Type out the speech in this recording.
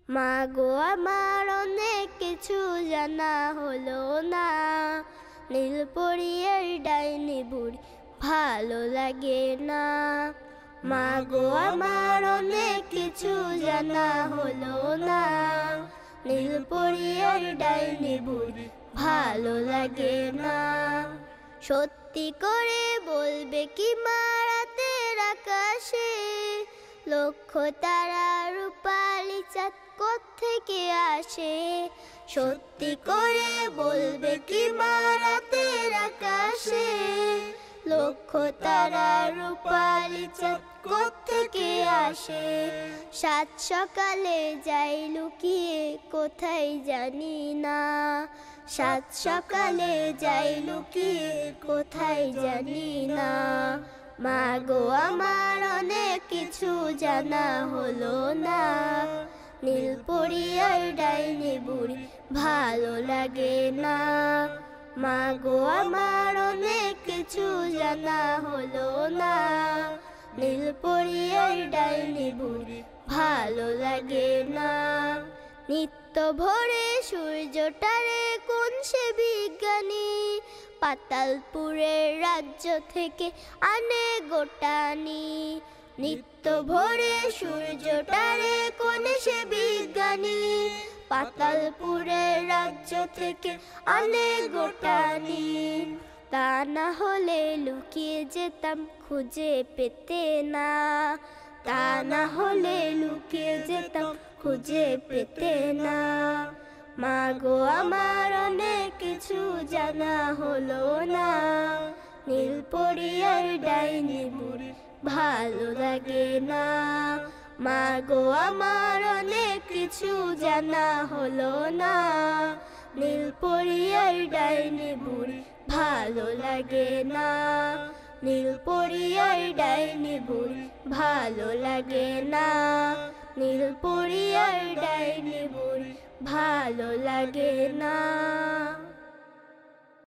মা গো আমার অনেক কিছু জানা হলো না, নীলপরীর ডাইনি বুড়ি ভালো লাগে না। মা গো আমার অনেক কিছু জানা হলো না, নীলপরীর ডাইনি বুড়ি ভালো লাগে না। সত্যি করে বলবে কি মা রাতের আকাশে লক্ষ তারা রূপালি চাঁদ কোত্থেকে আসে? সত্যি করে বলবে কি মা রাতের আকাশে লক্ষ তারা রূপালি চাঁদ কোত্থেকে আসে? সাত সকালে যাই লুকিয়ে কোথায় জানি না, সাত সকালে যাই লুকিয়ে কোথায় জানি না। মা গো আমার অনেক কিছু জানা হলো না, নীলপরী আর ডাইনি বুড়ি ভালো লাগে না। মা গো আমার অনেক কিছু জানা হলো না, নীলপরী আর ডাইনি বুড়ি ভালো লাগে না। নিত্য ভোরে সূর্যটারে কোন সে বিজ্ঞানী পাতালপুরের রাজ্য থেকে আনে গোটানি। নিত্য ভোরে সূর্যটারে কোন সে বিজ্ঞানী পাতালপুরের রাজ্য থেকে আনে গোটানি। তা না হলে লুকিয়ে যেতাম খুঁজে পেতে না, তা না হলে লুকিয়ে যেতাম খুঁজে পেতে না। মা গো আমার অনেক কিছু জানা হলো না, নীলপরী আর ডাইনি বুড়ি ভালো লাগে না। মা গো আমার অনেক কিছু জানা হলো না, নীলপরী আর ডাইনি বুড়ি ভালো লাগে না। নীলপরী আর ডাইনি বুড়ি ভালো লাগে না, নীলপরী আর ডাইনি বুড়ি ভালো লাগে না।